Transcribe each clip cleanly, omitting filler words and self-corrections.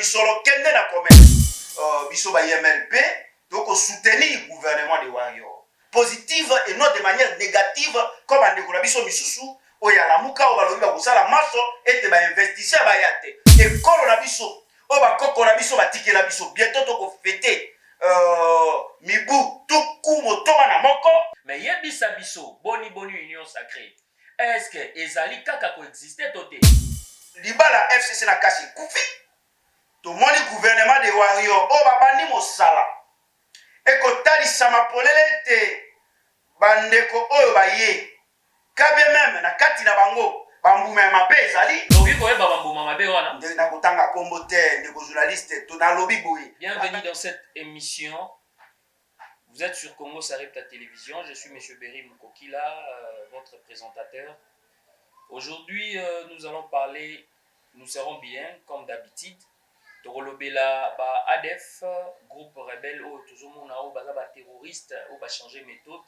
misolo kende na comme biso ba MLP donc soutenir le gouvernement de Wario positive et non de manière négative comme ande ko biso misusu o ya la muka o balobi ba kusala maso ete ba investisseur ba yate et kolo na biso o ba koko na biso ba tikela biso bientôt to ko fêter mibu tuku motoba na moko mais yebisa biso boni union sacrée est-ce que ezali kaka coexister toté libala FCC na kasi kufi to moni gouvernement de Wario o babandi mosala e ko talisa mapolele te bandeko oyo baye kabie même na kati na bango bambuma mabe ezali lobi ko eba bambuma mabe wana nde na kotanga kombo te ndeko journaliste to na lobi boye. Bienvenue dans cette émission. Vous êtes sur Congo Sarepta Télévision. Je suis Monsieur Berry Mukokila, votre présentateur. Aujourd'hui, nous allons parler, nous serons bien, comme d'habitude. Torolobela, ADF, groupe rebelle, Tozomona, Bazaba terroriste, va changer méthode.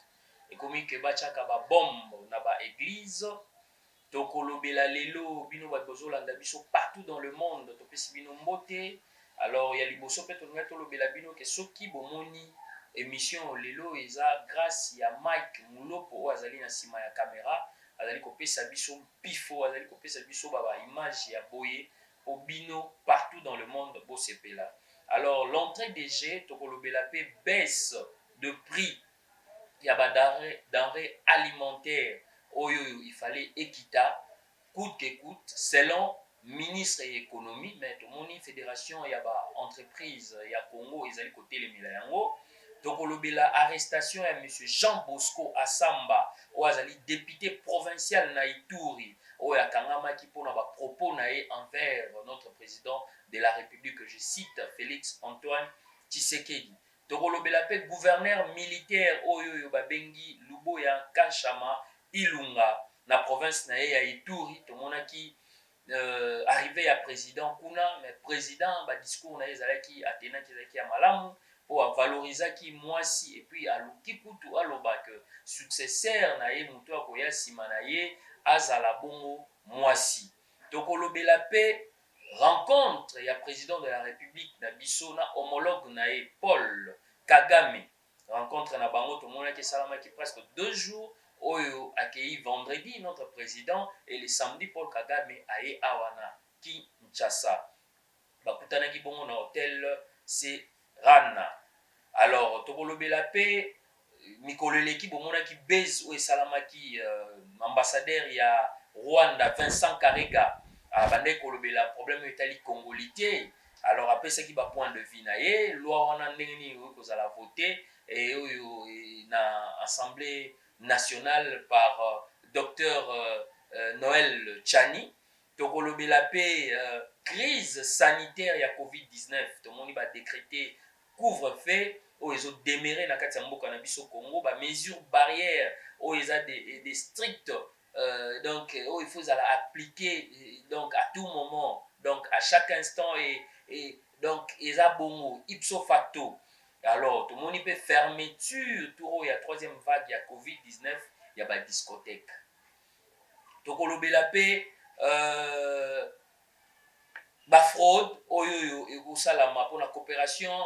Et comme il y a une bombe dans l'église, Tokolobela Lelo, Bino Badbozolanda Biso, partout dans le monde, Topesi Bino Mbote. Alors, il y a les bosso Tolobela Bino, que Soki Bomoni. Émission lelo eza grâce ya Mike Mulopo azali na sima ya caméra azali kopesa biso pifo azali kopesa biso baba image ya boye obino partout dans le monde bo sepela. Alors l'entrée des jets tokolobela pe baisse de prix ya ba denrées alimentaires oyo il fallait équita coûte que coûte selon ministre et économie mais to moni fédération ya ba entreprise ya Congo ezali kotelemela yango. Donc, l'arrestation de M. Jean Bosco Assamba, qui est député provincial na Ituri, qui a propos envers notre président de la République, que je cite, Félix Antoine Tshisekedi. Donc, le gouverneur militaire, Bengi Luboya Kanchama, Ilunga, na province na Ituri, tout le monde qui arrivé à président Kuna, mais président, discours na ezalaki atena ki ya malamu. Pour valoriser qui moi si et puis à l'ukikutu aloba que successeur na ye mutu akoya sima na ye azala bongo moi si donc olobela pe rencontre ya président de la République na biso na homologue na ye Paul Kagame rencontre na bango to mona ki salama ki presque 2 jours oyo accueilli vendredi notre président et le samedi Paul Kagame aye awana Kinshasa bakutana ki bongo na hôtel c'est Rana. Alors, Tokolobela pe Mikolo Leki bomona ki base ou Salamaki ambassadeur ya Rwanda Vincent Karega a bande kolobela problème itali congolité. Alors après ce qui va point de vue na ye loi wana ndengeni ko za voter et na assemblée nationale par docteur Noël Chani. Tokolobela pe crise sanitaire ya COVID-19 tout le monde va décréter couvre-feu où ils ont démarré dans le biso Congo ba mesures barrières où ils ont des stricts donc où il faut appliquer donc à tout moment donc à chaque instant et donc ils ont bon ipso facto. Alors tout le monde peut fermeture tout il y a troisième vague il y a COVID-19 il y a ba discothèque tokolobela pe ba fraude oyo ekosalama pona coopération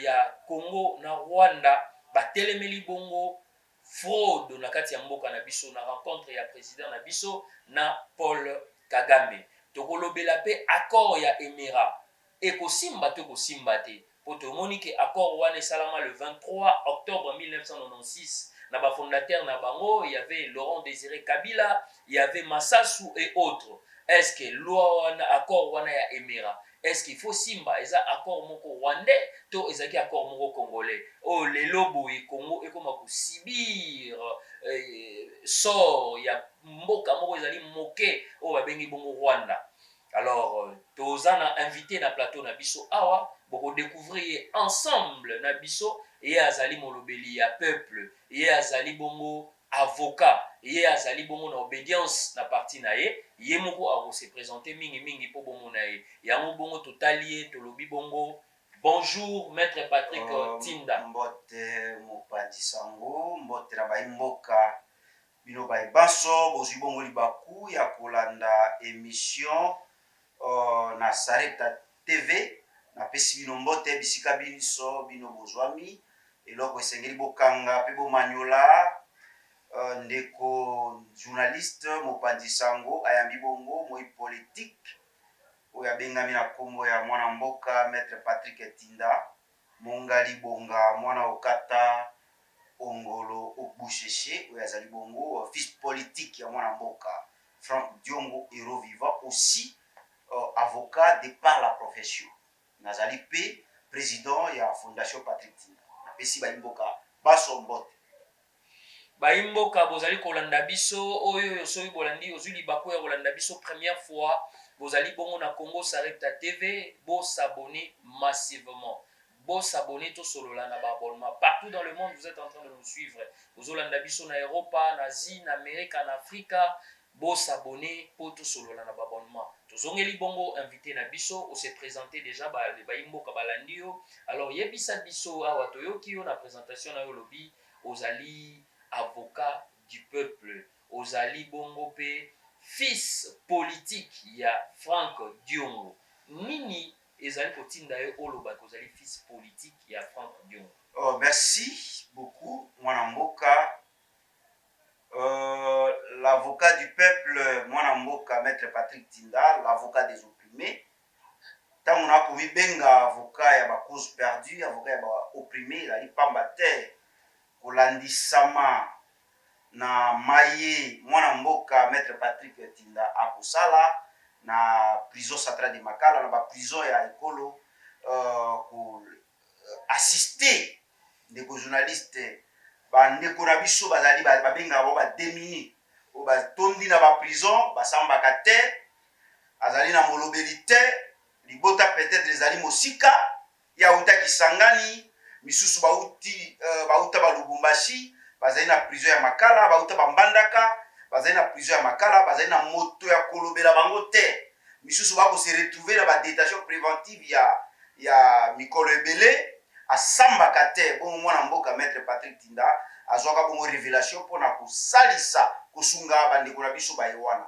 ya Congo na Rwanda batelemeli bongo fraude na kati ya mboka na biso na rencontre ya président na biso na Paul Kagame tokolobela pe accord ya Émirats ekosimba to kosimba te poto monique accord wana salama le 23 octobre 1996 na ba fondateur na bango il y avait Laurent Désiré Kabila il y avait Massassou et autres. Est-ce que loi wana accord wana ya Émirats est-ce qu'il faut simba eza accord moko rwandais to ezaki accord moko congolais oh les lobo et Congo et comment subir sort ya mboka moko ezali moke oh babengi bongo Rwanda. Alors tozana invité na plateau na biso awa boko découvrir ensemble na biso et azali molobeli ya peuple et azali bongo avocat et azali bongo na obédience na parti na ye ye moko ako se présenter mingi po bongo na ye yango bongo totalié tolobi bongo bonjour maître Patrick Tinda mbote mopandi sango mbote na baimboka bino baibaso bozwi bongo libaku ya kolanda émission na Sarepta TV na pesi bino mbote bisika biso bino bozwami eloko esengeli bokanga pe bomanyola ndeko journaliste mopanzi sango ayambi bongo moi politique oyo abengami na kombo ya mwana mboka maître Patrick Tinda mongali bonga mwana okata ongolo obusheshe oyo azali bongo fils politique ya mwana mboka Franck Diongo héros vivant aussi avocat de par la profession nazali pe président ya fondation Patrick Tinda napesi baimboka baso mbote baimboka bozali kolanda biso oyo soki bolandi ozwi libako ya kolanda biso première fois bozali bongo na Congo Sarepta TV bo s'abonner massivement bo s'abonner to solola na ba abonnement partout dans le monde vous êtes en train de nous suivre bozolanda biso na Europa na Asie na Amérique na Afrika bo s'abonner po to solola na ba abonnement tozongeli bongo invité na biso on s'est présenté déjà ba imboka balandi yo alors yebisa biso awa toyoki yo na présentation na yo lobi ozali avocat du peuple ozali bongo pe fils politique ya Franck Diongo nini ezali kotinda yo oloba kozali fils politique ya Franck Diongo. Oh, merci beaucoup mwana mboka l'avocat du peuple mwana mboka maître Patrick Tinda l'avocat des opprimés tango na komi benga avocat ya ba cause perdue avocat ya ba opprimés la lipamba te kolandisama na maye mwana mboka maître Patrick Tinda akosala na prison centrale de Makala na ba prison ya ekolo ko assister ndeko journaliste bandeko na biso bazali babenga bo ba démini o batondi na ba prison basambaka te azali na molobeli te libota peut-être ezali mosika ya uta kisangani misusu bauta ba Lubumbashi bazali na prison ya Makala bauta bambandaka bazali na prison ya Makala bazali na moto ya kolobela bango te misusu bako se retrouver na ba détention préventive ya mikolo ebele asambaka te bongo mwana mboka maître Patrick Tinda azwaka bongo révélation pona kosalisa kosunga bandeko na biso bayewana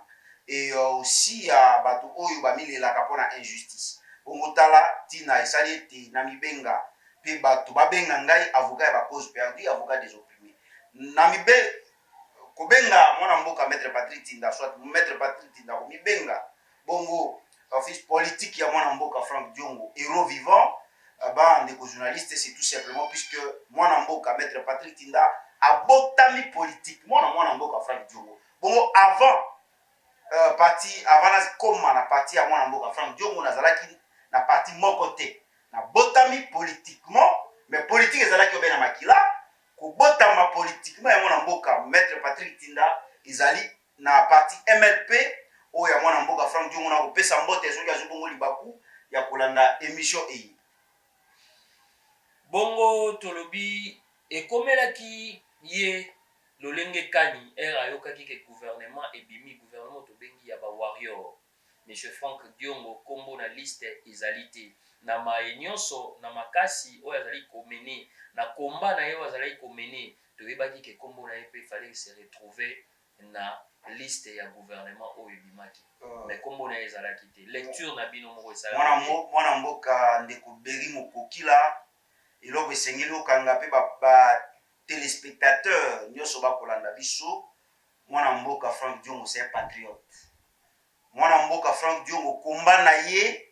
et aussi ya bato oyo bamilelaka pona injustice bongo tala tina esali ete na mibenga pe bato babenga ngai avocat ya ba cause perdue avocat des opprimés na mibe kobenga mwana mboka maître Patrick Tinda soit maître Patrick Tinda ko mibenga bongo fils politique ya mwana mboka Franck Diongo héros vivant ndeko journaliste c'est tout simplement puisque mwana mboka maître Patrick Tinda abotami politique mwana mboka Franck Diongo bongo avant na koma na parti ya mwana mboka Franck Diongo nazalaki na parti moko te na botami politiquement mais politique ezalaki obe na makila kobotama politiquement ya mwana mboka maître Patrick Tinda ezali na parti MLP oyo ya mwana mboka Franck Diongo na kopesa mbote soki azwi bongo libaku ya kolanda émission eyi bongo tolobi ekomelaki ye lolenge kani era ayokaki ke gouvernement ebimi gouvernement tobengi ya ba warrior monsieur Franck Diongo kombo na liste ezali te na maye nyonso na makasi oyo azali komene na komba na ye oyo azali komene toyebaki ke kombo na ye pe fallait se retrouver na liste ya gouvernement oyo ebimaki mais kombo na ye ezalaki te lecture na bino moko esalaki mwana mboka ndeko Beri Mokokila eloko esengeli okanga pe ba téléspectateurs nyonso bakolanda biso mwana mboka Franck Diongo c'est un patriote mwana mboka Franck Diongo komba na ye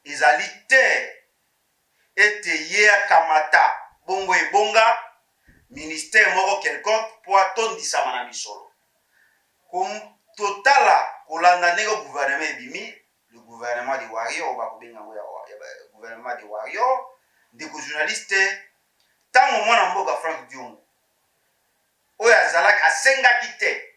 ezali te ete ye akamata bongo ebonga ministère moko quelconque po atondisama na misolo totala kolanda ndenge gouvernement ebimi le gouvernement de warrior bakobenga ngo ya gouvernement de warrior ndeko journaliste tango mwana mboka Franck Diongo oyo azalaki asengaki te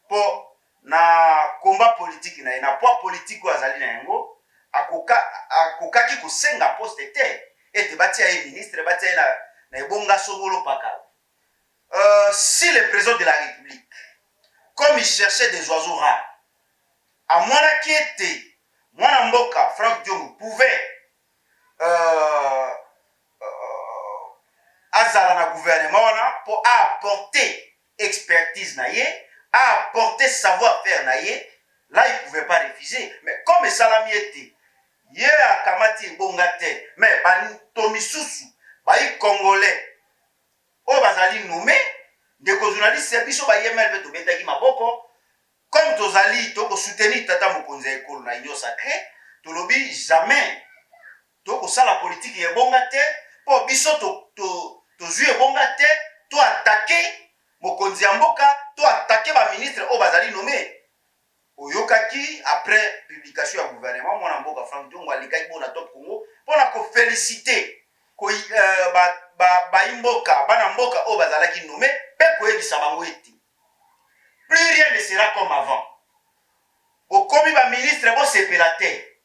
po na komba politique na ye na poids politique oyo azali na yango akokaki kosenga poste te ete batia ye ministre batia ye na ebonga songolo pakala si le président de la République comme il cherchait des oiseaux rares amonaki ete mwana mboka Franck Diongo pouvait azala na gouvernement wana pour apporter expertise na ye apporter savoir-faire na ye là il pouvait pas refuser mais comme esalami ete ye akamati ebonga te mais bato misusu bayi congolais oyo bazali nommé ndeko journaliste biso bayemele mpe tobetaki maboko comme tozali tokosoutenir tata mokonzi ya ekolo na union sacré tolobi jamais tokosala politike ya ebonga te mpo biso tozwi ebonga te toatake mokonzi ya mboka toatake baministre oyo bazali nommé oyokaki après publication ya gouvernement mwana mboka Frank Diongo alikaki bona top Congo mpona kofélicité bayimboka bana mboka oyo bazalaki nommé mpe koyebisa bango ete plus rien ne sera comme avant bokomi baministre bosepela te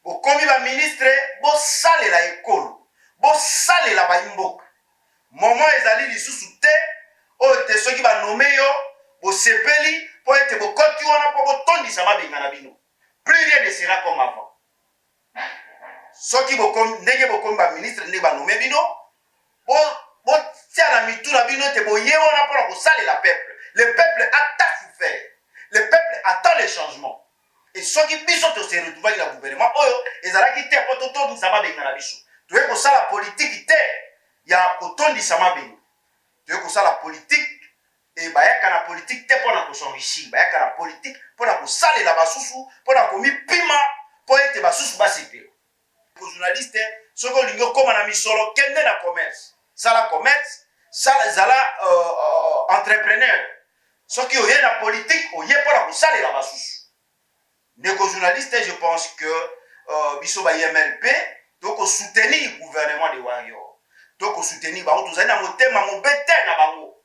bokomi baministre bosalela ekolo bosalela bayimboka momo ezali lisusu te oyo te soki banome yo bosepeli mpo ete bokoti wana mpo botondisa mabenga na bino plus rien ne sera comme avant soki ndenge bokomi baministre ndenge banome bino botia na mitu na bino ete boye wana mpona kosalela peuple. Le peuple a tant souffert, le peuple attend les changements. Et soki biso tose retrouver na gouvernement oyo ezalaki te mpo totondisa mabenga na biso toye kosala politiki te ya kotondisa mabenga toye kosala politiki e bayaka na politiki te mpona kosenrichir bayaka na politiki mpona kosalela basusu mpona komipima mpo ete basusu basepela journaliste soki olingi okóma na misolo kende na commerce sala commerce sala ezala entrepreneur soki oye na politique oye mpona kosalela basusu ndeko journaliste je pense que biso ba-IMLP tokosoutenir gouvernement de warrior tokosoutenir bango tozali na motema mobe te na bango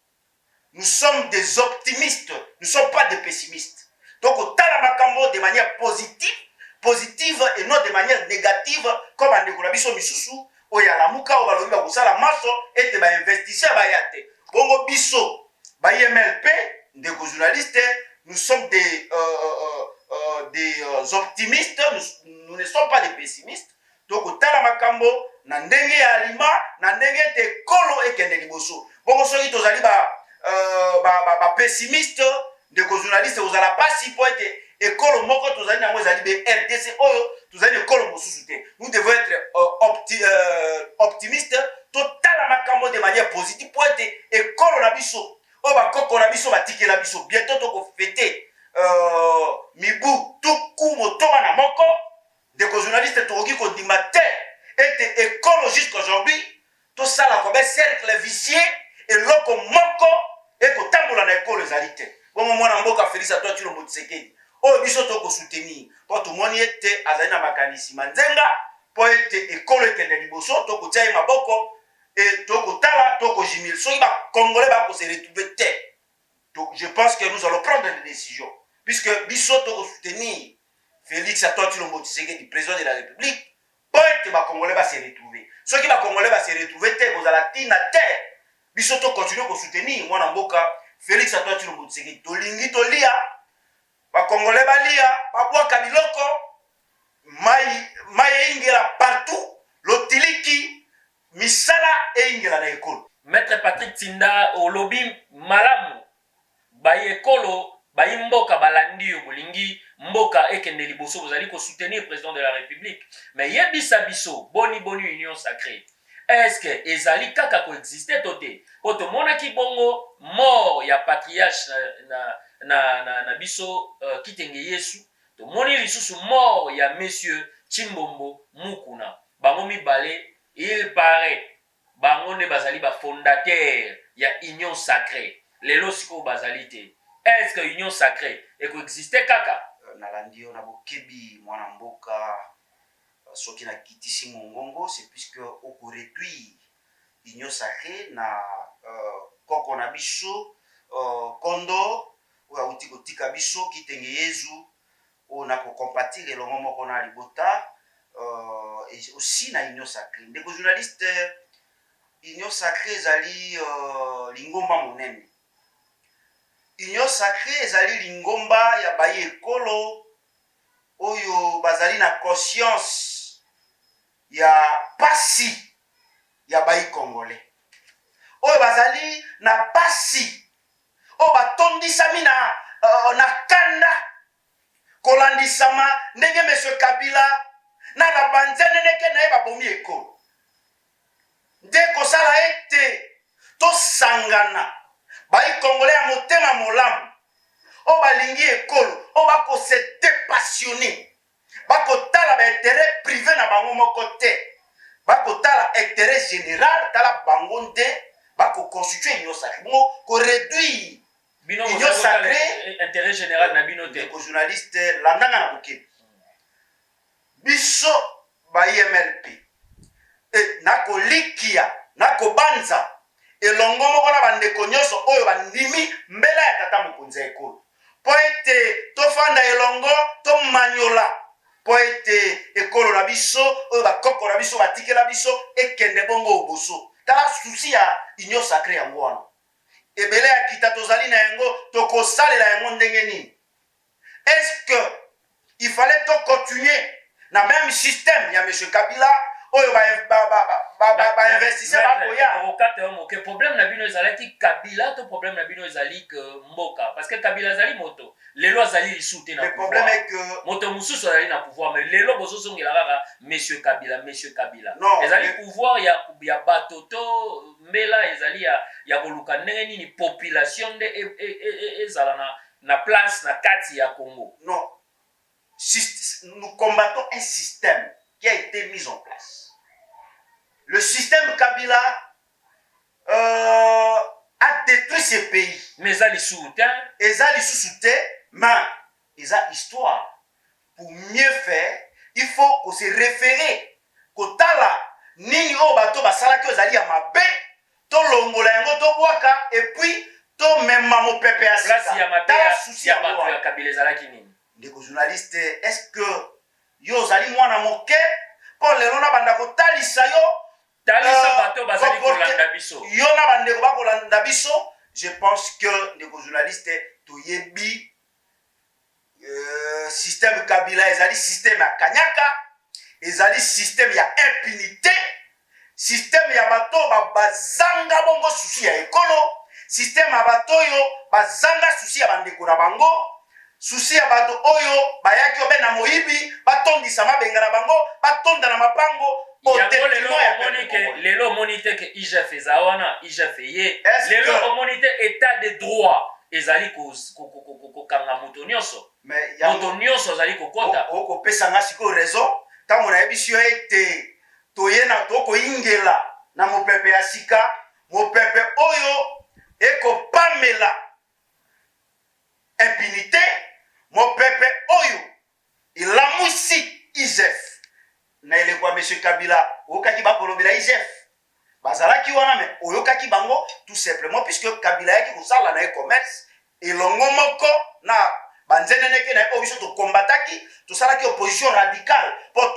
nous sommes des optimistes nous ne sommes pas des pessimistes tokotala makambo de manière positive et non de manière négative comme bandeko na biso misusu oyo alamuka oyo balobi bakosala maso ete bainvestisseur baya te bongo biso ba-IMLP ndeko journaliste nous sommes des optimistes nous ne sommes pas des pessimistes tokotala makambo na ndenge ya alima na ndenge ete ekolo ekende liboso bongo soki tozali pessimiste ndeko journaliste ozala pasi mpo ete ekolo moko tozali nango ezali be RDC oyo tozali ekolo mosusu te nous devons être optimiste totala makambo de manière positive mpo ete ekolo na biso oyo bakoko na biso batikela biso bientôt tokofete mibu tuku motoba na moko ndeko journaliste tokoki kondima te ete ekolo jusqu'aujourd'hui tosala kobe cercle vicieux eloko moko ekotambola na ekolo ezali te bongo mwana mboka Félix Antoine Tshilombo Tshisekedi oyo biso tokosoutenir mpo tomoni ete azali na makanisi manzenga mpo ete ekolo ekende liboso tokotia ye maboko e tokotala tokojimile soki bakongolais bakose retrouver te je pense que nous allons prendre des décisions puisque biso tokosoutenir Félix Antoine Tshilombo Tshisekedi président de la République mpo ete bakongolais base retrouver soki bakongolais base retrouver te kozala ntina te biso tokontinue kosoutenir mwana mboka Félix Antoine Tshilombo Tshisekedi tolingi tolia bakongolais balia babwaka biloko mai eingela partout lotiliki misala eingela na ekolo. Maître Patrick Tinda olobi malamu bayi ekolo bayi mboka balandi yo bolingi mboka ekende liboso bozali ko soutenir président de la République mais yebisa biso boni union sacrée est-ce que ezali kaka coexister tote poto monaki bongo mort ya patriarche na biso kitenge Yesu to moni lisusu mort ya monsieur Chimbombo Mukuna bango mibale il paraît bango ne bazali ba fondateur ya union sacrée lelo siko bazali te est-ce que union sacrée ekoexiste kaka nalandi yo na bokebi mwana mboka soki na kitisi mongongo c'est puisque okoréduire union sacrée na koko na biso kondo oyo auti kotika biso kitenge Yesu oyo na kocompatir elongo moko na libota et aussi na union sacrée ndeko journaliste union sacrée ezali lingomba monene union sacrée ezali lingomba ya bayi ekolo oyo bazali na conscience ya pasi ya bayi congolais oyo bazali na pasi oyo batondisami na kanda kolandisama ndenge monsieur Kabila balingana bai congolais ya motema molamu o balingi ekolo o bako se dépassionner bakotala baintérêt privé na bango moko te bakotala intérêt général tala bango nde bakoconstitue union sacré bongo koréduire union sacré intérêt général na bino te ko journaliste landanga na bokebi biso ba IMLP nakolikia nakobanza elongo moko na bandeko nyonso oyo bandimi mbela ya tata mokonzi ya ekolo po ete tofanda elongo tomanyola po ete ekolo na biso oyo bakoko na biso batikela biso ekende bongo oboso tala susi ya union sacré yango wana ebele ya kita tozali na yango tokosalela yango ndenge nini est-ce que il fallait to continuer na même système ya monsieur Kabila oyo investisseur bakoya okate moke problème na bino ezalaki Kabila to problème na bino ezali que mboka parce que Kabila azali moto lelo azali lisute na le problème est que moto mususu azali na pouvoir mais lelo bozozongela kaka monsieur Kabila non, ezali pouvoir ya bato to mbela ezali ya koluka ndenge nini population nde ezala na place na kati ya Congo. Non, nous combattons un système qui a été mis en place. Le système Kabila a détruit ce pays. Mais ça les soutient. Et ça les soutient, mais ils ont histoire. Pour mieux faire, il faut qu'on se réfère. Kotala nini o bato basala ke ozali ya mabe to longola yango to bwaka et puis to mema mo pepe ya sika. Place ya mabe ya bato ya Kabila ezalaki nini? Ndeko journaliste, est-ce que yo ozali mwana moke po lelo na banda kotalisa yo talisa bato bazali kolanda biso yo na bandeko bakolanda biso? Je pense que ndeko journaliste toyebi système Kabila ezali système ya kanyaka, ezali système ya impunité, système ya bato bazanga bongo susi ya ekolo, système ya bato yo bazanga susi ya bandeko na bango, susi ya bato oyo bayaki obe na moyibi batondisa mabenga na bango batonda na mapango. Lelo omoni te ke IGF eza wana IGF ye lelo omoni te état de droit ezali kokanga moto nyonso azali kokota okopesa nga sikoyo raison ntango nayebi yo ete toyena tokoyingela na mopepe ya sika mopepe oyo ekopamela impunité mopepe oyo elamwisi IGF na elekwa monsieur Kabila okaki bakolobela IGF bazalaki wana me oyokaki bango tout simplement puisque Kabila yaki kosala na e-commerce elongo moko na banzeneneke na oyo biso tokombataki tosalaki opposition radicale mpo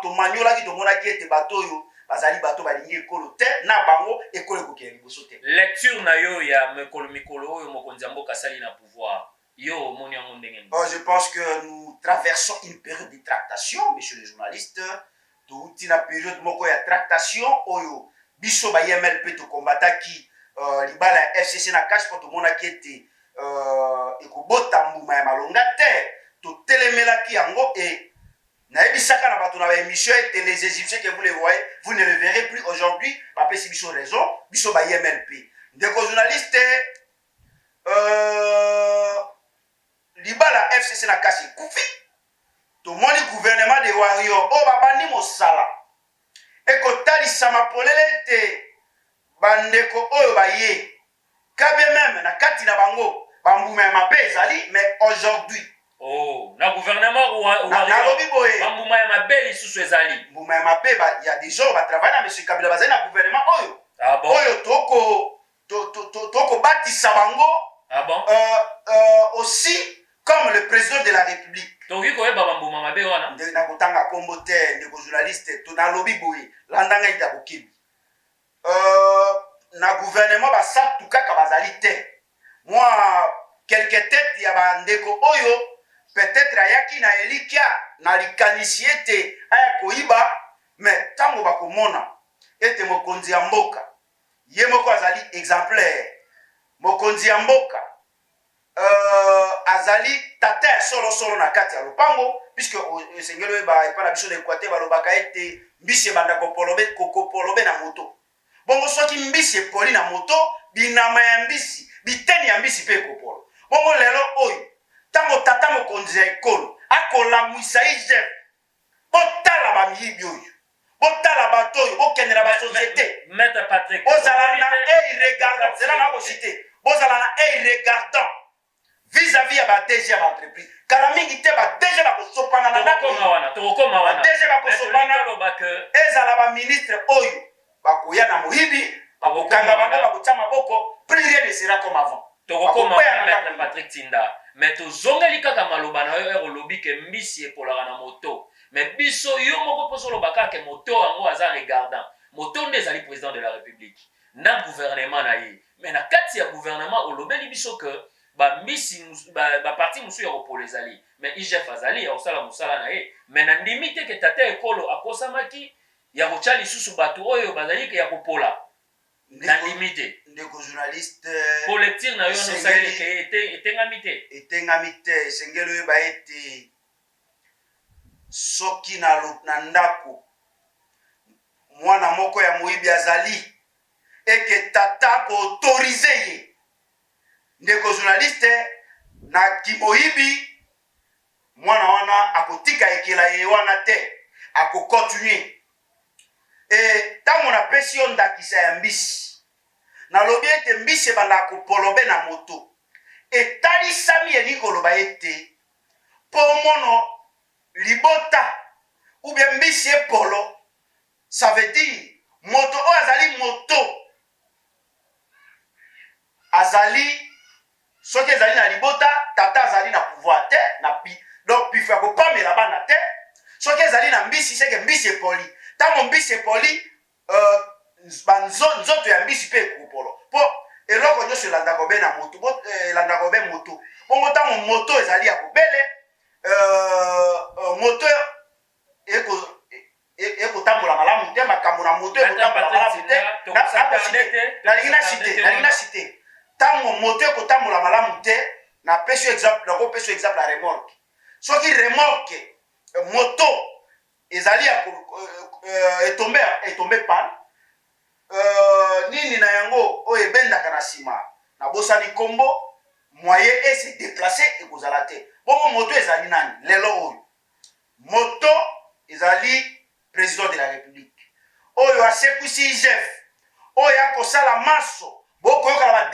tomaniolaki tomonaki ete bato oyo bazali bato balingi ekolo te na bango ekolo ekokela liboso te. Lecture na yo ya mikolo oyo mokonzi ya mboka asali na pouvoir yo omoni yango ndenge nini? Je pense que nous traversons une période de tractation, messieurs les journalistes. Touti na période moko ya tractation oyo biso ba IMLP to kombataki libala ya FCC na cash pour tomonaki ete ekobota mbuma ya malonga te to telemelaki yango et nayebisaka na bato na ba émission ete les Égyptiens que vous les voyez vous ne le verrez plus aujourd'hui bapesi biso raison biso ba IMLP ndeko journaliste libala FCC na cash kufi tomoni gouvernement de wario o babandi mosala ekotalisa mapolele te bandeko oyo baye kabe même na kati na bango bambuma ya mabe ezali mais aujourd'hui na gouvernement nalobi boye bambuma ya mabe lisusu ezali mbuma ya mabe ya des gens batravaille na monsieur Kabila bazali na gouvernement oyo oyo tokobatisa bango aussi comme le président de la République. Toki koyeba bambuma mabe wana na kotanga kombo te ndeko journaliste to nalobi boye landanga ita bokibi na gouvernement basatu kaka bazali te moi quelque tête ya bandeko oyo peut-être ayaki na elikia na likanisi ete aya koyiba mais tango bakomona ete mokonzi ya mboka ye moko azali exemplaire mokonzi ya mboka azali tata ya solo na kati ya lopango puisque esengeli oyeba epa na biso na Equateur balobaka ete mbisi ebanda kopolobe na moto bongo soki mbisi epoli na moto binama ya mbisi biteni ya mbisi mpe ekopola bongo lelo oyo ntango tata mokonzi ya ekolo akolamwisa IGF botala bamiyibi oyo botala bato oyo bokendela basosiété bozala na œil regardant zela na kosite bozala na œil regardant vis-à-vis ya badg ya baentreprise kala mingi te badg bakosopana na ndako badg bakosopana ezala baministre oyo bakoya na moyibi bakokanga bango bakotya maboko plus rien ne sera comme avant tokokoma maître Patrick Tinda mais tozongeli kaka maloba na yo olobi ke mbisi epolaka na moto mais biso yo moko mposo oloba kaka moto yango aza regardant moto nde ezali président de la république na gouvernement na ye mais na kati ya gouvernement olobeli biso ke bambisi baparti mosusu ya kopola ezali mais IGF azali ya kosala mosala na ye mais na ndimi te ke tata ekolo akosamaki ya kotya lisusu bato oyo bazali ya kopola na limite ndeko journaliste po lecture na yo nosali ke etengami te esengeli oyeba ete soki na ndako mwana moko ya moyibi azali eke tata koautorize ye ndeko journaliste na kimoyibi mwana wana akotika ekela ye wana te akokontinue ntango napesi yo ndakisa ya mbisi nalobi ete mbisi ebanda kopolobe na moto etalisami elingi koloba ete mpo mono libota oubien mbisi epolo ça veut dire moto oyo azali moto azali soki ezali na libota tata azali na pouvoir te donc pifo ya kopamela bana te soki ezali na mbisi seke mbisi epoli ntango mbisi epoli nzoto ya mbisi mpe ekopolo mpo eloko nyonso elandaka obe na moto elandaka obe moto bongo ntango moto ezali ya kobele moto ekotambola malamu te makambo na moto ekotambola malamu te nalingi na cite ntango moto ekotambola malamu te napesi exemple nakopesi exemple ya remorke soki remorke moto ezali ya etombe pan nini na yango oyo ebendaka na nsima nabosani nkombo moyen ese déplace ekozala te bongo moto ezali nani lelo oyo moto ezali président de la république oyo asekwisi IGF oyo akosala maso bokoyokala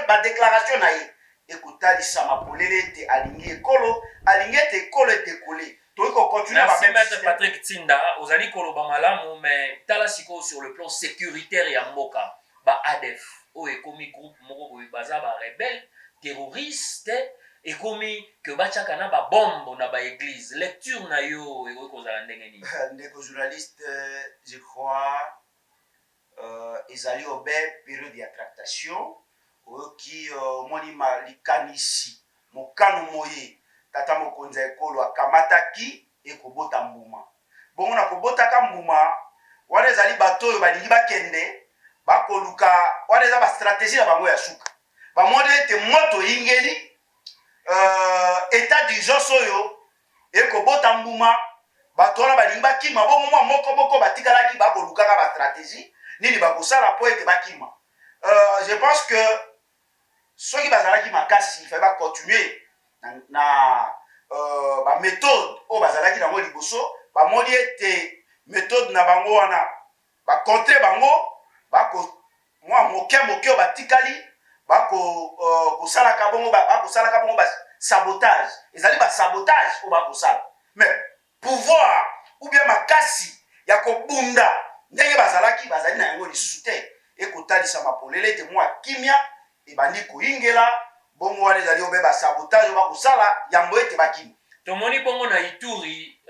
badéclaration na ye ekotalisama polele ete alingi ekolo alingi ete ekolo edekole. Merci Maître Patrick Tinda, ozali koloba malamu mais tala siko sur le plan sécuritaire ya mboka ba ADF o ekomi groupe moko boye baza ba rebelle terroriste ekomi que bachaka na ba bombe na ba église lecture na yo eko kozala ndenge nini ndeko journaliste je crois ezali obe période ya tractation oki moni malikanisi mokano moye tata mokonzi ya ekolo akamataki ekobota mbuma bongo na kobotaka mbuma wana ezali bato oyo balingi bakende bakoluka wana eza bastratégie na bango ya suka bamoni ete moto yingeli état d'urgence oyo ekobota mbuma bato wana balingi bakima bongo mwa moko batikalaki bakolukaka bastratégie nini bakosala mpo ete bakima je pense que soki bazalaki makasi ifaye bacontinue na baméthode oyo bazalaki nango liboso bamoni ete méthode na bango wana bakontre bango mwa moke oyo batikali bakosalaka bongo basabotage ezali basabotage oyo bakosala mais pouvoir ou bien makasi ya kobunda ndenge bazali na yango lisusu te ekotalisama polele ete mwa kimia ebandi koyingela bongo wana ezali obe basabotage bakosala yambo ete bakima tomoni bongo na Ituri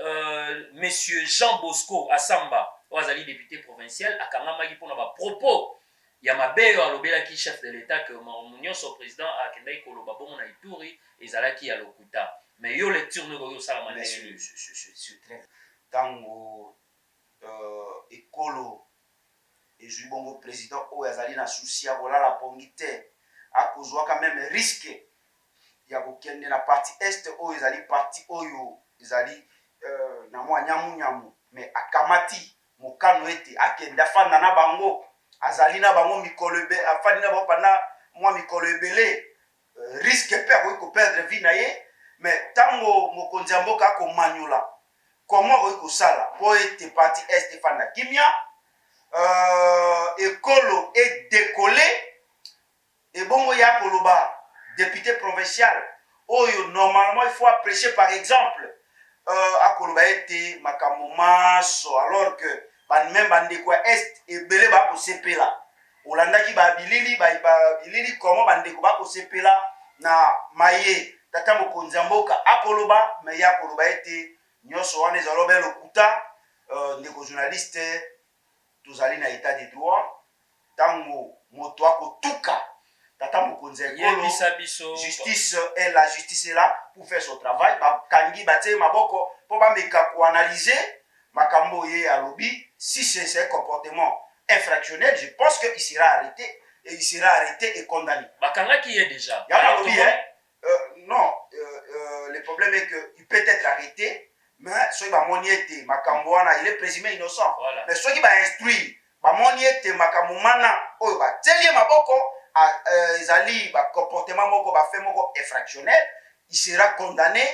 monsieur Jean Bosco Asamba oyo azali député provincial akangamaki mpona bapropos ya mabe oyo alobelaki chef de l'état ke nyonso président akendaki koloba bongo na Ituri ezalaki ya lokuta mais yo lecture ndenge oyo osalama ndenge ntango ekolo ezwi bongo président oyo azali na susi ya kolala pongi te akozwaka meme risque ya kokende na parti este oyo ezali parti oyo ezali na mwa nyamu mais akamati mokano ete akende afanda na bango azalina bango mikolo afandi na bango pendant mwa mikolo ebele risque pe akoki koperdre vie na ye mais ntango mokonzi ya mboka akomanyola comment akoki kosala mpo ete parti est efandi na kimia ekolo edécollé ebongo ya koloba député provincial oyo normalement il faut apprécier par exemple akoloba ete makambo maso alors que même bandeko ya est ebele bakosepela olandaki babilili comment bandeko bakosepela na maye tata mokonzi ya mboka akoloba me ye akoloba ete nyonso wana ezali obe lokuta ndeko journaliste tozali na état de droit ntango moto akotuka tata mokonzi ya ekolo justice et la justice est là pour faire son travail bakangi batie maboko mpo bameka koanalyse makambo ye alobi si c'est un comportement infractionnel je pense que il sera arrêté et condamné bakangaki ye déjà non le problème est que il peut être arrêté mais soki bamoni ete makambo wana il est présumé innocent voilà. mais soki bainstruire bamoni ete makambo mana oyo batieli ye maboko ezali bacomportement moko bafe moko infractionnel il sera condamné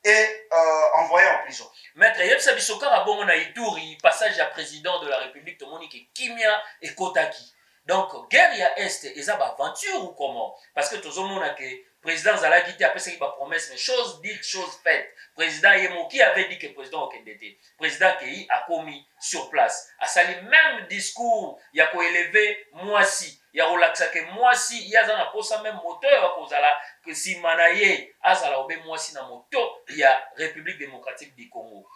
et envoyé en prison. Maître yebisa biso kaka bongo na Ituri passage ya président de la République tomoni ke kimia ekotaki donc guerre ya est eza ba aventure ou comment parce que tozomona ke président zalaki te apesaki ba promesse mais chose dite chose faite président yemo qui avait dit que président okendete président kei akomi sur place asali même discours ya ko élever mwasi ya relaxa ke mwasi yaza na posa même moteur ya kozala que simana ye azala obe mwasi na moto ya République démocratique du Congo.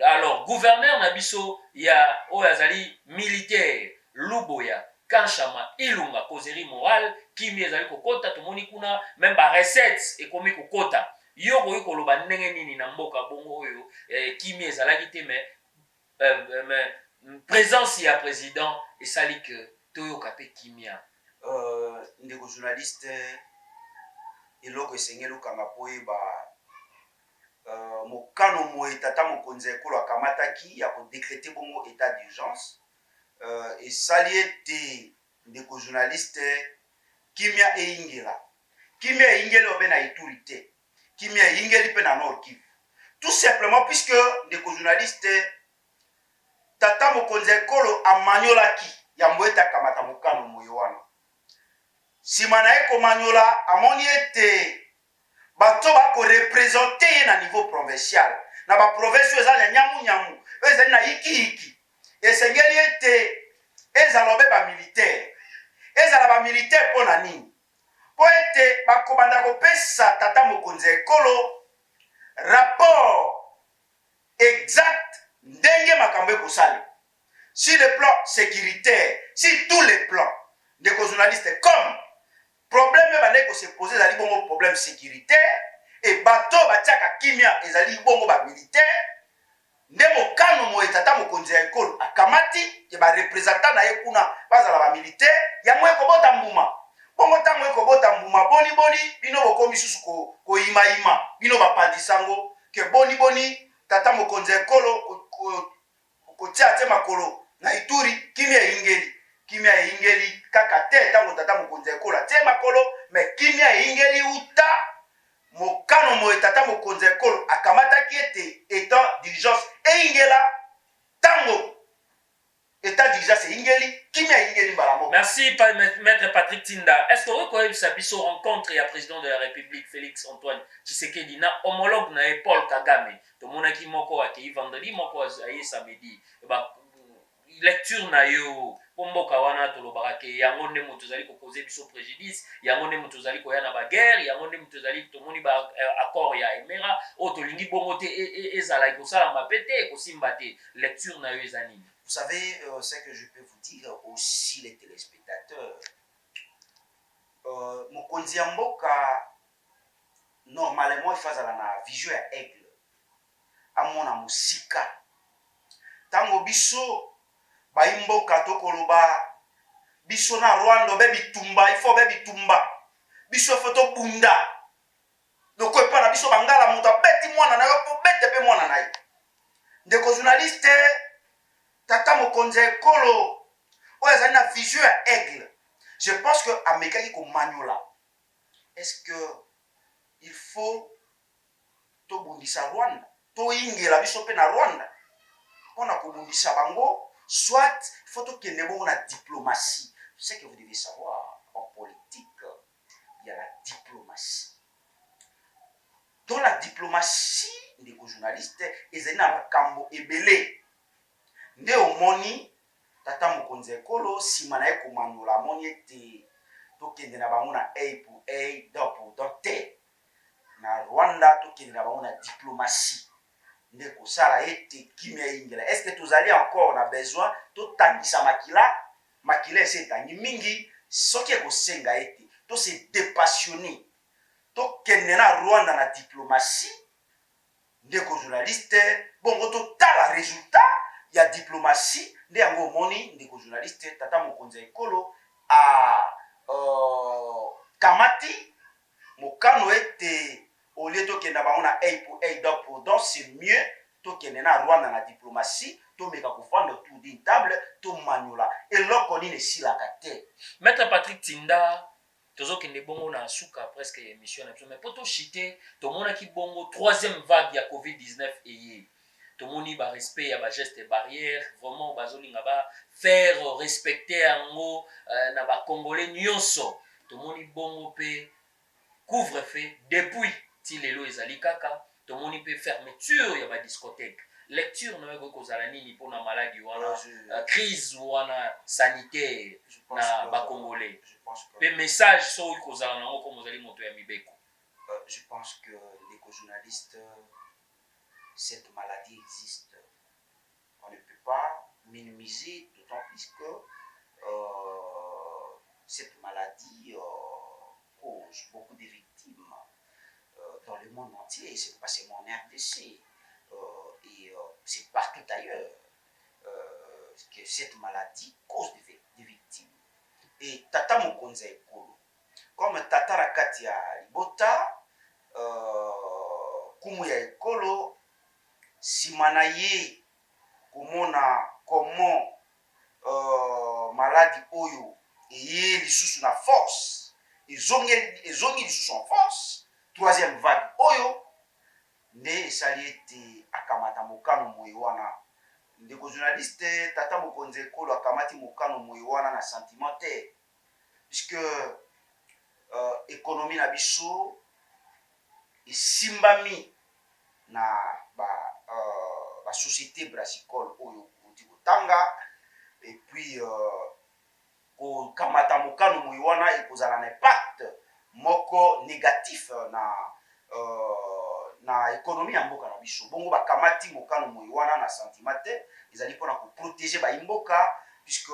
Alors gouverneur na biso ya oyo azali militaire Luboya Kanshama Ilunga causerie morale kimi ezali kokota tomoni kuna même ba recettes ekomi kokota yo koyi koloba ndenge nini na mboka bongo oyo kimi ezalaki te mais présence ya président esali que toyoka pe kimia ndeko journaliste eloko esengeli okanga po oyeba mokano moye tata mokonzi ya ekolo akamataki ya kodécréter bongo état d'urgence esali ete ndeko journaliste kimia eyingeli obe na Ituri te kimia eyingeli mpe na Nord Kivu tout simplement puisque ndeko journaliste tata mokonzi ya ekolo amanyolaki yambo ete akamata mokano moye wana nsima na ye komanyola amoni ete bato bakorepresente ye na niveau provincial na baprovince oyo ezali na nyamunyamu oyo ezali na hikihiki esengeli ete ezala obe bamilitaire ezala bamilitaire mpo na nini mpo ete bakobanda kopesa tata mokonzi ya ekolo rapport exact ndenge makambo ekosali sur le plan sécuritaire sur tous les plans ndeko journaliste comme problème bandeki kose pose ezali bongo problème sécuritaire et bato batiaka kimia ezali bongo bamilitaire nde mokano moye tata mokonzi ya ekolo akamati ke barepresentant na ye kuna bazala bamilitaire yango ekobota mbuma bongo ntango ekobota mbuma boniboni bino bokomi susu koyimayima bino bapandisango ke boniboni tata mokonzi ya ekolo kotia te makolo na Ituri kimia eyingeli kaka te ntango tata mokonzi ya ekolo atie makolo me kimia eyingeli uta mokano moye tata mokonzi ya ekolo akamataki ete état d'urgence eyingela ntango état d'urgence eyingeli kimia eyingeli mbala moko. Merci maître Patrick Tinda. Est-ce que vous connaissez biso rencontre ya président de la République Félix Antoine Tshisekedi na homologue na Paul Kagame tomonaki moko akei vendredi moko aye samedi lecture na yo pomboka wana tolobaka ke yango nde moto zali ko causer biso préjudice yango nde moto zali ko ya na ba guerre yango nde moto zali tomoni ba accord ya Emera o tolingi bongo te ezala ikosala mapete kosimba te lecture na yo ezanini. Vous savez ce que je peux vous dire aussi les téléspectateurs mokonzi ya mboka normalement ifazala na vision ya aigle amona musika tango biso baimboka tokoloba biso na Rwanda be bitumba ifo be bitumba biso foto bunda donc epa na biso bangala moto abeti mwana na yo po bete pe mwana na ye ndeko journaliste tata mokonzi ya ekolo oyo ezali na vision ya aigle. Je pense que amekaki komanyola. Est-ce que il faut tobundisa Rwanda, toyingela biso mpe na Rwanda mpona kobundisa bango, soit il faut tokende bongo na diplomatie. Ce que vous devez savoir, en politique, il y a la diplomatie. Dans la diplomatie, ndeko journaliste, ezali na makambo ebele. Nde omoni tata mokonzi ekolo nsima na ye komanola amoni ete tokende na bango na a pour a, don pour don te. Na Rwanda tokende na bango na diplomatie. Nde kosala ete kimia ingela. Est-ce que tozali encore na besoin totangisa makila ese etangi mingi soki ekosenga ete to se dépassionner tokende na Rwanda na diplomatie. Ndeko journaliste bongo totala résultat ya diplomatie nde yango omoni ndeko journaliste tata mokonzi ekolo a kamati mokano ete au lieu tokende bango na a pour a, donc pour donc c'est mieux tokende na Rwanda na diplomatie tomeka kofanda autour d'une table tomanyola eloko nini esilaka te. Maître Patrick Tinda tozokende bongo na suka presque émission na biso mais po tochite tomonaki bongo troisième vague ya covid-19 eye tomoni respect ya geste barrière vraiment bazolinga faire respecter yango na Congolais nyonso tomoni bongo pe couvre-feu depuis ti lelo ezali kaka tomoni pe fermeture ya discothèque lecture na yako kozala nini pona maladie wana crise wana sanitaire na Congolais. Pe message so kozala nango comme ozali moto ya mibeko. Je pense que les journalistes, cette maladie existe. On ne peut pas minimiser, d'autant plus que cette maladie cause beaucoup de victimes dans le monde entier. Ce n'est pas seulement en RDC, et c'est partout ailleurs que cette maladie cause des victimes. Et tata mokonzi ekolo, comme tata na kati ya libota, kumu ya ekolo, nsima na ye komona comment maladi oyo eye lisusu na force, ezongi lisusu en force, troisième vague oyo nde esali ete akamata mokano moye wana. Ndeko journaliste tata mokonzi ekolo akamati mokano moye wana na sentiment te, puisque économie na biso esimbami na ba société brassicole oyo kuti kotanga, et puis kokamata mokano moye wana ekozala na impact moko négatif na économie ya mboka na biso. Bongo bakamati mokano moye wana na sentiment te, ezali mpona koprotéger baimboka, puisque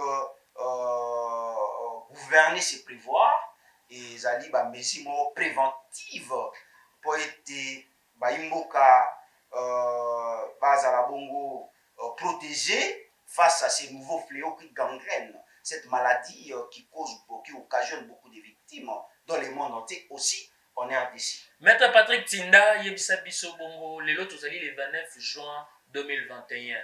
gouverner c'est prévoir, et ezali bamesure moko préventive po ete baimboka bazala bongo protégé face à ces nouveaux fléaux qui gangrènent cette maladie qui occasionne beaucoup de victimes dans le monde entier, aussi en RDC. Maître Patrick Tinda yebisa biso bongo lelo tozali le 29 juin 2021.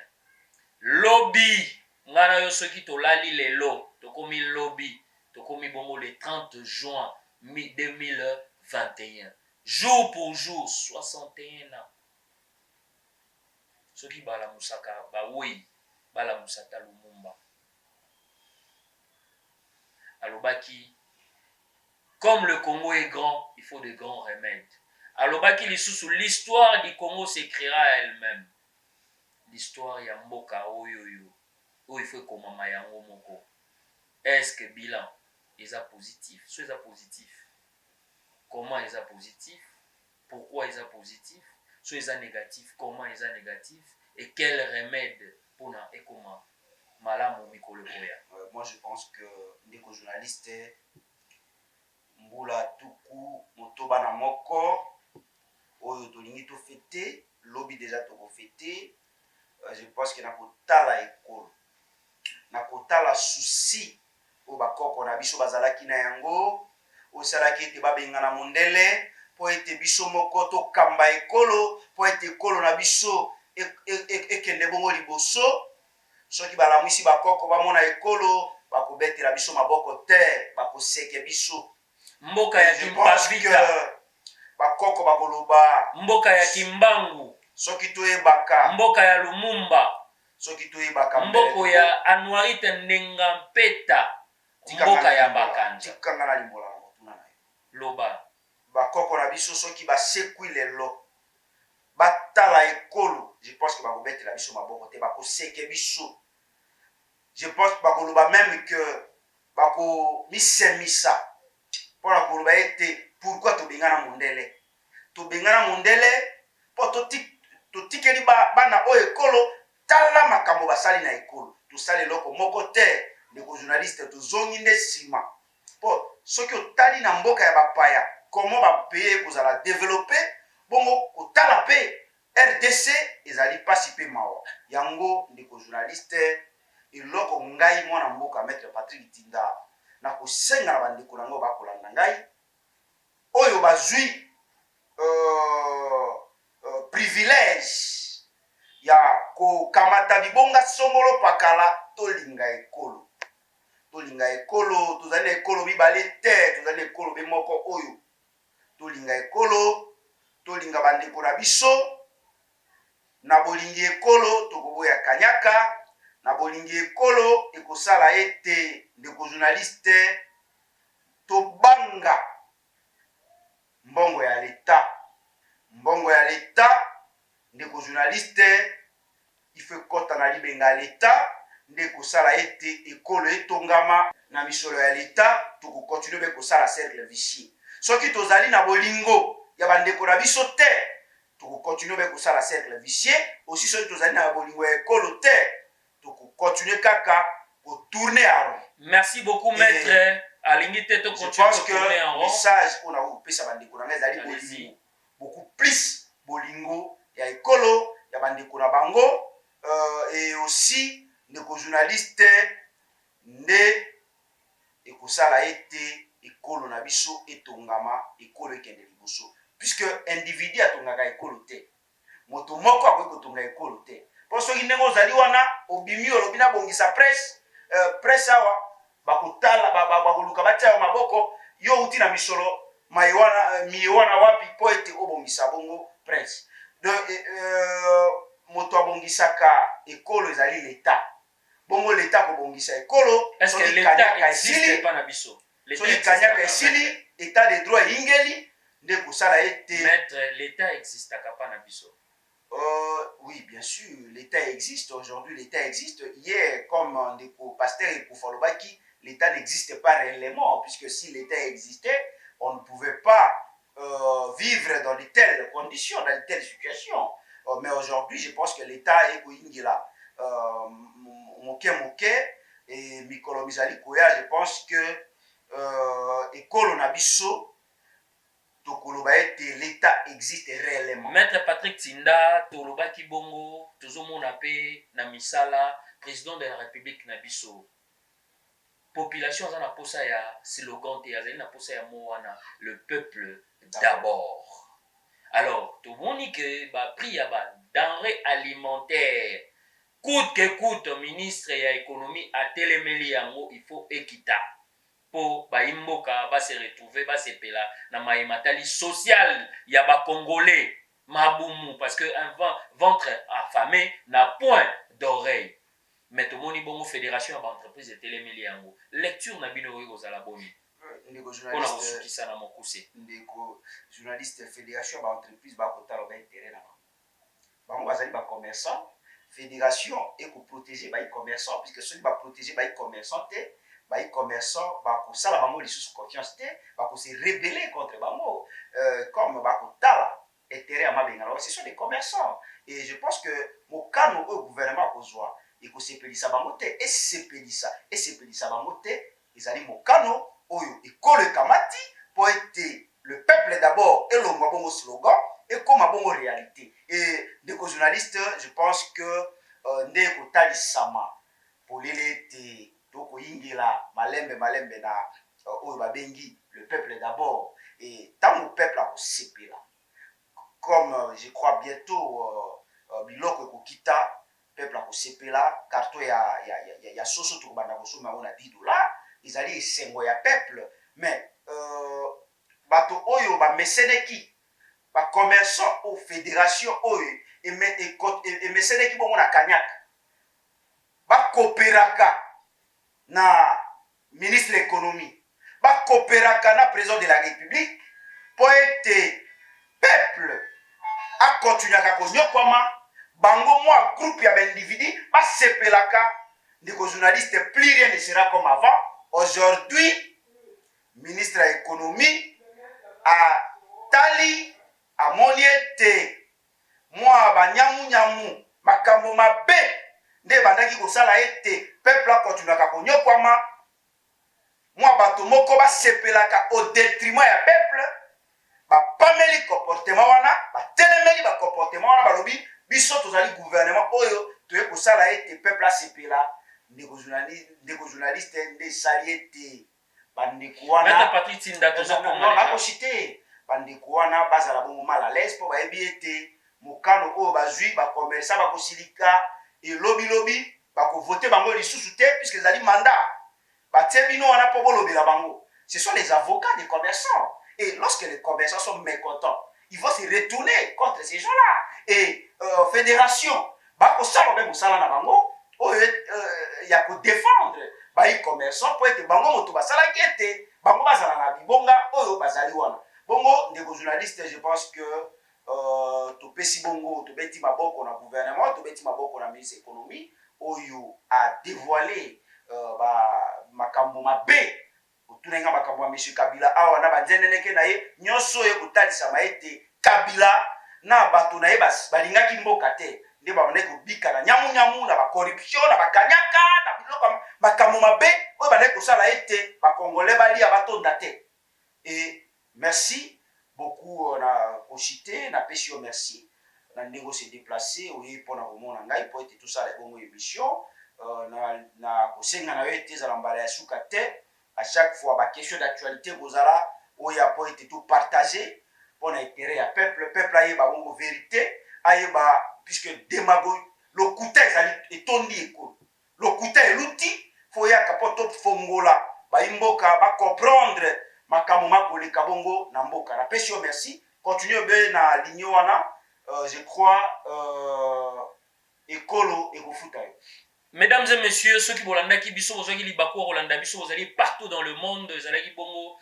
Lobby ngana yo soki tolali lelo tokomi lobby tokomi bongo le 30 juin 2021. Jour pour jour 61 ans. Soki bala musaka bawi bala musata Lumumba. Alobaki, comme le Congo est grand, il faut de grands remèdes. Alobaki lisusu, l'histoire du Congo s'écrira elle-même. L'histoire ya mboka oyoyo, où il faut komama yango moko. Est-ce que bilan est positif? Soit est positif. Comment est positif? Pourquoi est positif? Soit est négatif. Comment est négatif? Et quel remède pour na ekoma malamu mikolo koya? Moi je pense que ndeko journaliste mbula tuku motoba na moko oyo tolingi to fêter lobby déjà to fêter. Je pense que na kotala ekolo na kotala souci o bakoko na biso bazalaki na yango osalaki ete babengana mondele po ete biso moko tokamba ekolo po ete ekolo na biso ekende bongo liboso. Soki balamwisi bakoko bamona ekolo bakobetela biso maboko te bakoseke biso. Mboka ya Je pense que Kimpavita, bakoko bakoloba mboka ya Kimbangu, soki toyebaka, mboka ya Lumumba, soki toyebaka mboko ya Anuarite Ndenga Mpeta, mboka ya Bakanja. tikanga na limbola na motuna na yo. Loba Bakoko na biso soki basekwi lelo batala ekolo, je pense que bakobetela biso maboko te bakoseke biso. Je pense bakoloba même que bakomisemisa mpona koloba ete pourquoi tobengana mondele. Tobengana mondele mpo totikeli bana oyo ekolo tala makambo basali na ekolo. Tosali eloko moko te, ndeko journaliste, tozongi nde nsima. Mpo soki otali na mboka ya bapaya comment bapeye kozala développé, bongo kotala mpe RDC ezali pasi mpe mawa. Yango ndeko journaliste, eloko ngai mwana mboka maître Patrick Tinda na kosenga na bandeko nango bakolanda ngai oyo bazwi privilège ya kokamata bibonga songolo pakala. Tolinga ekolo, tolinga ekolo, tozali na ekolo mibale te, tozali na ekolo be moko oyo. Tolinga ekolo, tolinga bandeko na biso, na bolingi ekolo tokoboya kanyaka, na bolingi ekolo ekosala ete ndeko journaliste tobanga mbongo ya leta. Mbongo ya leta, ndeko journaliste ife kota na libenga leta nde kosala ete ekolo etongama na misolo ya leta. Tokokontinue be kosala cercle vicieux. Soki tozali na bolingo ya bandeko na biso te, tokokontinue be kosala cercle vicieux. Aussi soki tozali na bolingo ya ekolo te, tokokontinue kaka kotourner en rond. Merci beaucoup maître. Alingi te to Je continue pense de tourner en que rond. message on a opesa bandeko na ngai ezali bolingo, beaucoup plus bolingo ya ekolo ya bandeko na bango, et aussi ndeko journaliste nde ekosala ete ekolo na biso etongama, ekolo ekende liboso, puisque individu atongaka ekolo te, moto moko akoki kotonga ekolo te. Mpo soki ndenge ozali wana obimi olobi nabongisa presse, presse awa bakotala bakoluka batia yo maboko, yo uti na misolo miye wana wapi mpo ete obongisa bongo presse. Moto abongisaka ekolo ezali leta, bongo leta kobongisa ekolo. Est-ce que l'État existe pas na biso? Soki kanyaka esili, état de droit ingeli nde kosala ete. Maître, l'État existe pas na biso? Oui, bien sûr, l'État existe. Aujourd'hui, l'État existe. Hier, comme ndeko pasteur Ekufa Lobaki, l'État n'existe pas réellement, puisque si l'État existait, on ne pouvait pas vivre dans de telles conditions, dans de telles situations. Mais aujourd'hui, je pense que l'État est là. Moke et Mikolo Mizali Koya, je pense que Ekolo Nabiso, l'État existe réellement. Maître Patrick Tinda, Toloba Kibongo, Tozomona Pe, Namisala, président de la République Nabiso. Population zana posa ya slogan te yazali posa ya moana, le peuple d'abord. Alors, tout le monde dit que prix ya denrées alimentaires coûte que coûte ministre ya économie a télémeli yango, il faut équita pour baimboka ba se retrouver ba se pela na maïmatali social ya ba congolais mabumu, parce que un ventre affamé n'a point d'oreille. Mais tout le monde bongo fédération d'entreprise de télémeli yango lecture na bino oyo kozala boni ndeko pona kosukisa na mokuse. Ndeko journaliste fédération d'entreprise ba kotala ba intérêt na bango bazali ba commerçant. Fédération et pour protéger les commerçants, puisque ceux qui vont protéger les commerçants, les commerçants vont se confiance, vont se rebeller contre bango, comme ce sont des commerçants. Et je pense que mon cas au gouvernement besoin, il faut s'épéler ça bango et s'épéler ça bango ils allaient mon cano, il colle kamati pour être le peuple d'abord et le bon slogan. Et comme à bonne réalité. Et des journalistes, je pense que ndeko tali sama pour l'élite toko ingela malembe na oyo babengi le peuple d'abord. Et tant le peuple a sepela comme je crois bientôt biloko kokita peuple akosepela carton ya soso tokobanda kosomba yango na $10 ezali esengo ya peuple. Mais bato oyo bameseneki bacommerçant o fédération oyo emeseneki bongo na kanyaka bakooperaka na ministre économie, bakooperaka na président de la république po ete peuple akontinuaka konyokwama bango mwa groupe ya baindividu basepelaka. Ndeko journaliste, plus rien ne sera comme avant. Aujourd'hui, ministre de l'économie a tali amoni ete mwa banyamunyamu makambo mabe nde bandaki kosala ete peuple akontinuaka konyokwama, mwa bato moko basepelaka au détriment ya peuple, bapameli comportement wana, batelemeli bacomportement wana, balobi biso tozali gouvernement oyo toye kosala ete peuple asepela. Ndeko journaliste nde esali ete bandeko wana nakosite bandeko wana bazala bongo mal à l'aise mpo bayebi ete mokano oyo bazwi bakomersa bakosilika elobilobi bakovote bango lisusu te puisque ezali mandat batie bino wana mpo bolobela bango. Ce sont les avocats des commerçants, et lorsque les commerçants sont mécontents, ils vont se retourner contre ces gens-là. Et fédération bakosala mpe mosala na bango oyo ya kodéfendre bayi commerçant po ete bango moto basalaki ete bango bazala na bibonga oyo bazali wana. Bongo ndeko journaliste, je pense que topesi bongo tobeti maboko na gouvernement, tobeti maboko na ministre économie oyo a dévoilé makambo mabe otunenga makambo ya monsieur Kabila awa na banzeneneke na ye nyonso oyo kotalisama ete Kabila na bato na ye balingaki mboka te nde babandaki kobika na nyamunyamu na bacorruption na bakanyaka na biloko makambo mabe oyo bandaki kosala ete bakongolais balia batonda te. Et merci beaucoup na kosite na pesi yo merci na ndenge se déplacer oye mpona komona ngai po ete tosala ebongo émission na kosenga na yo ete ezala mbala ya suka te. À chaque fois baquestion d'actualité bozala oyo po ete topartage mpona intérêt ya peuple ayeba bongo vérité, ayeba puisque démagogie lokuta ezali etondi ekolo, lokuta eluti fo yaka po tofongola bayimboka bacomprendre makambo makoleka bongo na mboka. Napesi yo merci, continue be na ligne wana. Je crois ekolo ekofuta yo. Mesdames et messieurs, ceux qui bolandaki biso bozaki libako rolanda biso bozali partout dans le monde, zalaki bongo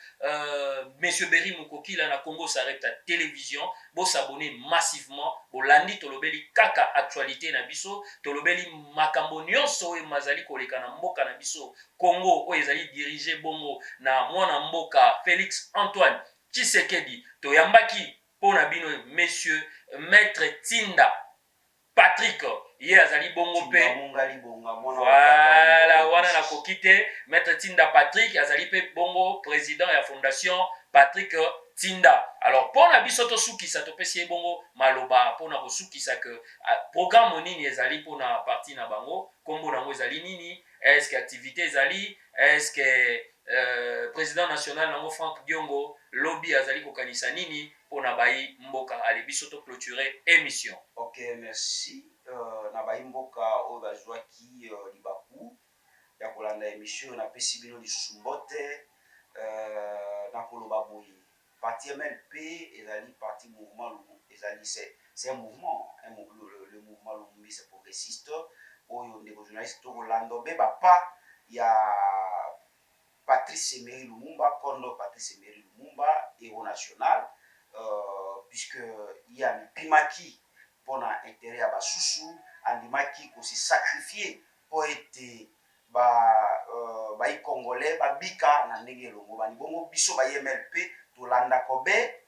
monsieur Berry Mukoki là na Congo s'arrête à télévision, bo s'abonner massivement, bolandi tolobeli kaka actualité na biso, tolobeli makambo nyonso e mazali koleka na mboka na biso Congo o ezali dirigé bongo na mwana mboka Félix Antoine Tshisekedi, toyambaki pona bino monsieur maître Tinda Patrick ye azali bongo pe voilà wana na kokite maître Tinda Patrick azali pe bongo président ya fondation Patrick Tinda. Alors pona biso to sukisa to pesi bongo maloba pona ko sukisa que programme nini ezali pona parti na bango kombo nango ezali nini, est-ce que activité ezali, est-ce que président national nango Franck Diongo lobby azali kokanisa nini pona bayi mboka ale biso to clôturer émission. OK, merci. Na baimboka oyo bazwaki libaku ya kolanda émission na pesi bino lisusu mbote na koloba boye parti MLP ezali parti mouvement Lumumba ezali c'est un mouvement le mouvement Lumumba c'est progressiste oyo ndeko journaliste to kolanda be bapa ya Patrice Emery Lumumba kondo Patrice Emery Lumumba héros national puisque il y a Pimaki pour intérêt à basusu andimaki ko se sacrifier pour être ba congolais ba bika na ndenge longo ba bongo biso ba MLP to landa kobe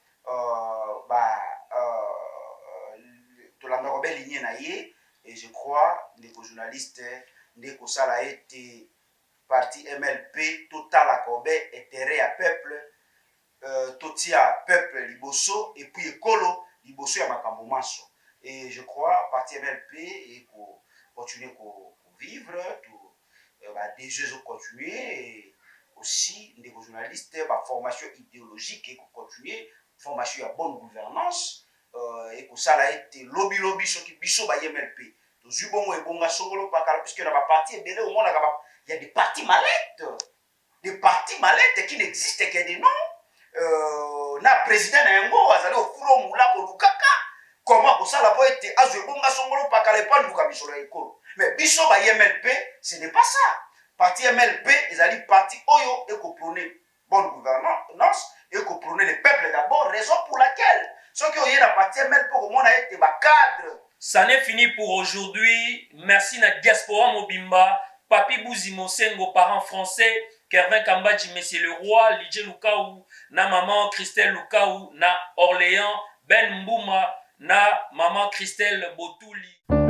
to landa kobe ligne na ye. Et je crois ndeko journaliste ndeko sala été parti MLP total à kobe intérêt à peuple totia peuple liboso et puis ekolo liboso ya makambo maso. Et je crois parti MLP et pour continuer à vivre, des jeux continuer et aussi des journalistes, formation idéologique et continuer, formation à bonne gouvernance et que ça a été lobby ce qui biso ba MLP. Zubongo et Bonga Songolo Pakala, puisque dans ma partie, il y a des parties mallettes. Des parties mallettes qui n'existent que des noms. Na président Nango, Azali Ofuro Moulako Lukaka. Comment ça la peut être Azubonga Songolo Pakala et pas Luka Bisola Ekolo. Mais Biso ba MLP, ce n'est pas ça. Parti MLP, ils allaient parti Oyo et qu'on prônait bonne gouvernance et qu'on prônait le peuple d'abord, raison pour laquelle ceux qui ont eu la partie MLP, comment on a été cadre. Ça n'est fini pour aujourd'hui. Merci na Diaspora Mobimba, Papi Bouzi Mosengo, parents français, Kervin Kambadji, Monsieur le Roi, Lidje Lukaou, na maman Christelle Lukaou, na Orléans, Ben Mbouma, na maman Christelle Botouli.